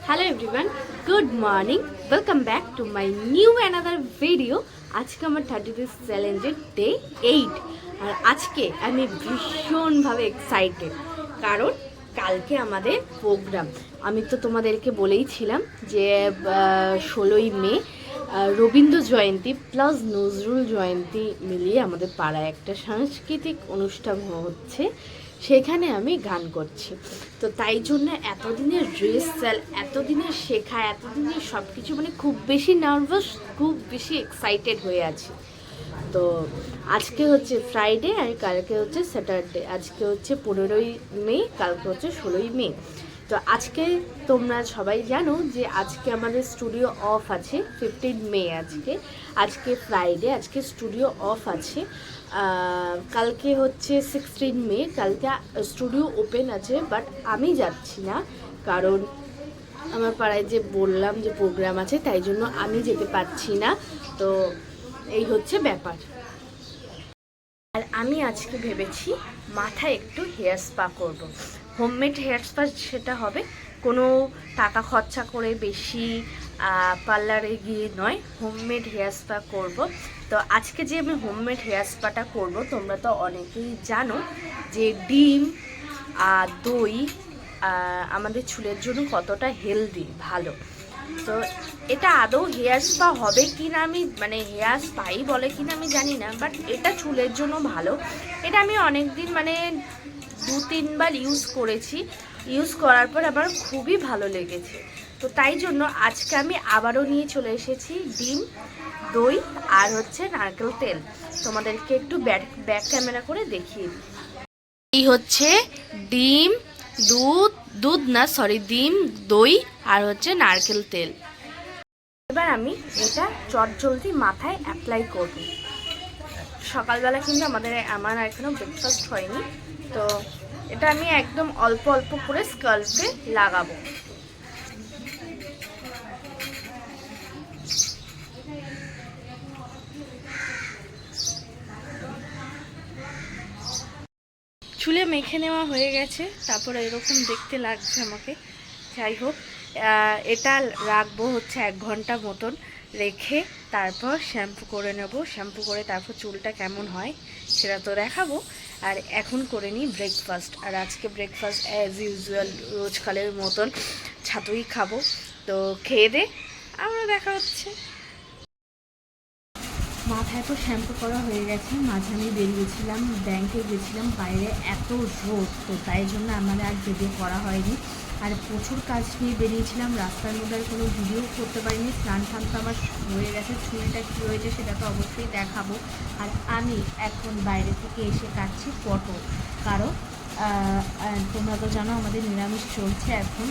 Hello everyone, good morning. Welcome back to my new another video. আজকে আমার 30 চ্যালেঞ্জের day 8 আর আজকে আমি ভীষণভাবে এক্সাইটেড কারণ কালকে আমাদের প্রোগ্রাম। আমি তো তোমাদেরকে বলেইছিলাম যে 16ই মে রবীন্দ্র জয়ন্তী প্লাস নজরুল জয়ন্তী মিলিয়ে আমাদের পাড়ায় একটা সাংস্কৃতিক অনুষ্ঠান হচ্ছে, সেখানে আমি গান করছি। তো তাই জন্য এতদিনের রিহার্সাল, এতদিনের শেখা, এতদিনের সব কিছু মানে খুব বেশি নার্ভাস, খুব বেশি এক্সাইটেড হয়ে আছি। তো আজকে হচ্ছে ফ্রাইডে আর কালকে হচ্ছে স্যাটারডে। আজকে হচ্ছে 15ই মে, কালকে হচ্ছে 16ই মে। তো আজকে তোমরা সবাই জানো যে আজকে আমাদের স্টুডিও অফ আছে 15 মে। আজকে ফ্রাইডে, আজকে স্টুডিও অফ আছে। কালকে হচ্ছে 16 মে, কালকে স্টুডিও ওপেন আছে, বাট আমি যাচ্ছি না কারণ আমার পাড়ায় যে বললাম যে প্রোগ্রাম আছে, তাই জন্য আমি যেতে পারছি না। তো এই হচ্ছে ব্যাপার। আর আমি আজকে ভেবেছি মাথায় একটু হেয়ার স্পা করব। হোমমেড হেয়ার স্পা সেটা হবে, কোনো টাকা খরচা করে বেশি পার্লারে গিয়ে নয়, হোমমেড হেয়ার স্পা করব। তো আজকে যে আমি হোমমেড হেয়ার স্পাটা করব, তোমরা তো অনেকেই জানো যে ডিম আর দই আমাদের চুলের জন্য কতটা হেলদি, ভালো। তো এটা আদৌ হেয়ার স্পা হবে কি না, আমি মানে হেয়ার স্পাই বলে কি না আমি জানি না, বাট এটা চুলের জন্য ভালো। এটা আমি অনেক দিন মানে 2-3 বার ইউজ করেছি, ইউজ করার পর আমার খুবই ভালো লেগেছে। তো তাই জন্য আজকে আমি আবারও নিয়ে চলে এসেছি ডিম, দই আর হচ্ছে নারকেল তেল। তোমাদেরকে একটু ব্যাক ক্যামেরা করে দেখিয়ে দিই। এই হচ্ছে ডিম, ডিম, দই আর হচ্ছে নারকেল তেল। এবার আমি এটা চটজলদি মাথায় অ্যাপ্লাই করব। সকালবেলা কিন্তু আমার এখনো ব্রেকফাস্ট হয়নি, তো এটা আমি একদম অল্প অল্প করে স্কাল্পে লাগাবো। চুলে মেখে নেওয়া হয়ে গেছে, তারপরে এরকম দেখতে লাগছে আমাকে। যাই হোক, এটা রাখবো হচ্ছে 1 ঘন্টা মতন, রেখে তারপর শ্যাম্পু করে নেব। শ্যাম্পু করে তারপর চুলটা কেমন হয় সেটা তো দেখাবো। আর এখন করে নিই ব্রেকফাস্ট। আর আজকে ব্রেকফাস্ট অ্যাজ ইউজুয়াল রোজকালের মতন ছাতুই খাবো। তো খেয়ে দে আমরা দেখা হচ্ছে। মাথায় তো শ্যাম্পু করা হয়ে গেছে, মাঝে আমি বেরিয়েছিলাম, ব্যাংকে গেছিলাম, বাইরে এত রোদ, তো তাই জন্য আমার আর ভিডিও করা হয়নি। আর প্রচুর কাজ নিয়ে বেরিয়েছিলাম, রাস্তার মধ্যে আর কোনো ভিডিও করতে পারিনি। স্নান টান তো আমার হয়ে গেছে, চুলটা কী হয়েছে সেটা তো অবশ্যই দেখাবো। আর আমি এখন বাইরে থেকে এসে কাটছি পটল, কারণ তোমরা তো জানো আমাদের নিরামিষ চলছে এখন।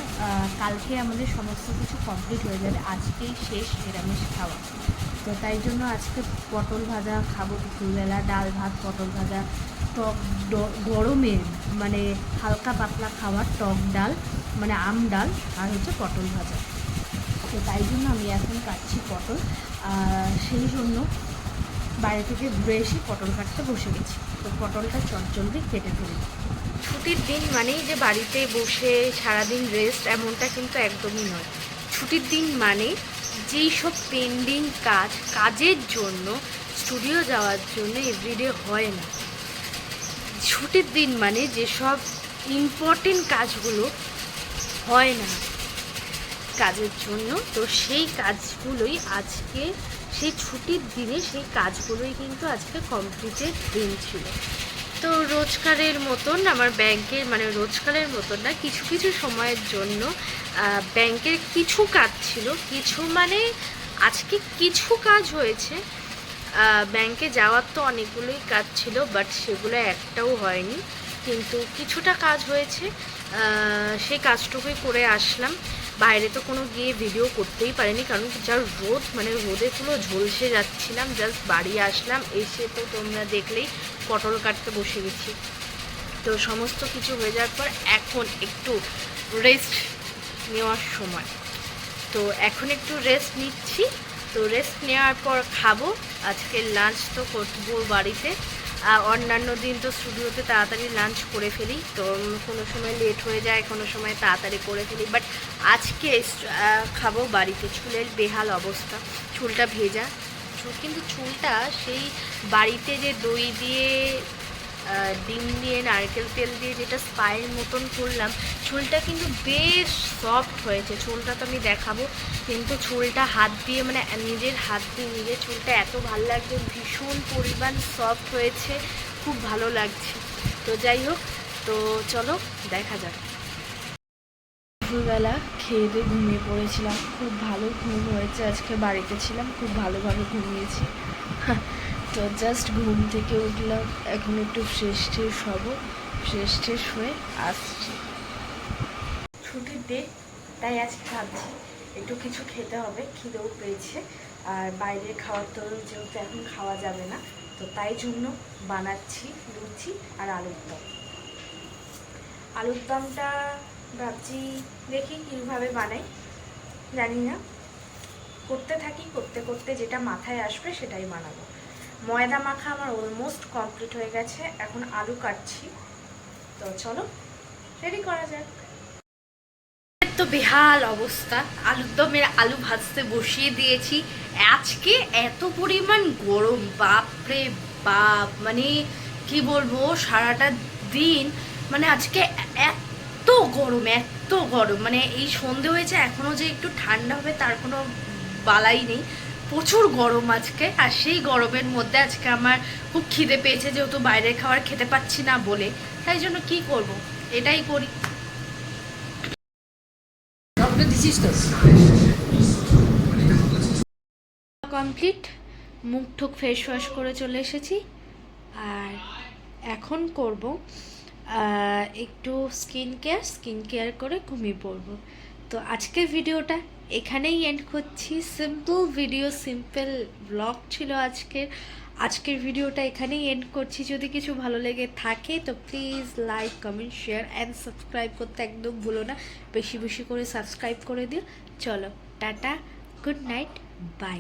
কালকে আমাদের সমস্ত কিছু কমপ্লিট হয়ে যাবে, আজকেই শেষ নিরামিষ খাওয়া। তো তাই জন্য আজকে পটল ভাজা খাবো দুপুরবেলা, ডাল ভাত পটল ভাজা, টক গরমের মানে হালকা পাতলা খাবার, টক ডাল মানে আম ডাল আর হচ্ছে পটল ভাজা। তো তাই জন্য আমি এখন কাটছি পটল, সেই জন্য বাইরে থেকে ঘুরে এসে পটল কাটতে বসে গেছি। তো পটলটা চটজলদি কেটে ফেলি। ছুটির দিন মানেই যে বাড়িতে বসে সারাদিন রেস্ট, এমনটা কিন্তু একদমই নয়। ছুটির দিন মানে যেই সব পেন্ডিং কাজের জন্য স্টুডিও যাওয়ার জন্য এভরিডে হয় না। ছুটির দিন মানে যেসব ইম্পর্টেন্ট কাজগুলো হয় না কাজের জন্য, তো সেই কাজগুলোই আজকে, সেই ছুটির দিনে সেই কাজগুলোই কিন্তু আজকে কমপ্লিটেড দিন ছিল। তো রোজকারের মতন আমার ব্যাংকের মানে রোজকারের মতন না, কিছু কিছু সময়ের জন্য ব্যাংকের কিছু কাজ ছিল, কিছু মানে আজকে কিছু কাজ হয়েছে। ব্যাংকে যাওয়ার তো অনেকগুলোই কাজ ছিল, বাট সেগুলো একটাও হয়নি, কিন্তু কিছুটা কাজ হয়েছে, সেই কাজটুকুই করে আসলাম। বাইরে তো কোনো গিয়ে ভিডিও করতেই পারিনি, কারণ যার রোদ, মানে রোদে পুরো ঝলসে যাচ্ছিলাম। জাস্ট বাড়ি আসলাম, এসে তো তোমরা দেখলেই পটল কাটতে বসে গেছি। তো সমস্ত কিছু হয়ে যাওয়ার পর এখন একটু রেস্ট নেওয়ার সময়, তো এখন একটু রেস্ট নিচ্ছি। তো রেস্ট নেওয়ার পর খাবো। আজকে লাঞ্চ তো করবো বাড়িতে, অন্যান্য দিন তো স্টুডিওতে তাড়াতাড়ি লাঞ্চ করে ফেলি, তো কোনো সময় লেট হয়ে যায়, কোনো সময় তাড়াতাড়ি করে ফেলি। বাট আজকে খাবো বাড়িতে। চুলের বেহাল অবস্থা, চুলটা ভেজা কিন্তু চুলটা সেই বাড়িতে যে দই দিয়ে ডিম দিয়ে নারকেল তেল দিয়ে যেটা স্পায়ের মতন করলাম, চুলটা কিন্তু বেশ সফট হয়েছে। চুলটা তো আমি দেখাবো, কিন্তু চুলটা হাত দিয়ে মানে নিজের হাত দিয়ে নিজের চুলটা এত ভালো লাগছে, ভীষণ পরিমাণ সফট হয়েছে, খুব ভালো লাগছে। তো যাই হোক, তো চলো দেখা যাক। দুপুরবেলা খেয়ে দিয়ে ঘুমিয়ে পড়েছিলাম, খুব ভালো ঘুম হয়েছে। আজকে বাড়িতে ছিলাম, খুব ভালোভাবে ঘুমিয়েছি। তো জাস্ট ঘুম থেকে উঠলাম, এখন একটু ফ্রেশ ট্রেশ হবো, ফ্রেশ ট্রেশ হয়ে আসছি। ছুটির দিন, তাই আজকে ভাবছি একটু কিছু খেতে হবে, খিদেও পেয়েছে। আর বাইরের খাওয়ার তো যেহেতু এখন খাওয়া যাবে না, তো তাই জন্য বানাচ্ছি লুচি আর আলুর দম। আলুর দমটা ভাবছি দেখি কীভাবে বানাই, জানি না, করতে থাকি, করতে করতে যেটা মাথায় আসবে সেটাই বানাবো। ময়দা মাখা আমার অলমোস্ট কমপ্লিট হয়ে গেছে, এখন আলু কাটছি। তো চলো রেডি করা যাক। তো বেহাল অবস্থা, আলুর দমের আলু ভাজতে বসিয়ে দিয়েছি। আজকে এত পরিমাণ গরম, বাপরে বাপ, মানে কি বলবো, সারাটা দিন মানে আজকে এত গরম, এত গরম, মানে এই সন্ধে হয়েছে, এখনো যে একটু ঠান্ডা হবে তার কোনো বালাই নেই। প্রচুর গরম আজকে, আর সেই গরমের মধ্যে আজকে আমার খুব খিদে পেয়েছে, যেহেতু বাইরের খাবার খেতে পাচ্ছি না বলে, তাই জন্য কি করব, এটাই করি। কমপ্লিট, মুখ ঠুক ফেস ওয়াশ করে চলে এসেছি, আর এখন করব একটু স্কিন কেয়ার করে ঘুমিয়ে পড়বো। তো আজকের ভিডিওটা এখানেই এন্ড করছি। সিম্পল ভিডিও, সিম্পল ব্লগ ছিল আজকের ভিডিওটা এখানেই এন্ড করছি। যদি কিছু ভালো লেগে থাকে তো please like, comment, share and subscribe করতে একদম ভুলো না। বেশি বেশি করে সাবস্ক্রাইব করে দিও। চলো টাটা, গুড নাইট, বাই।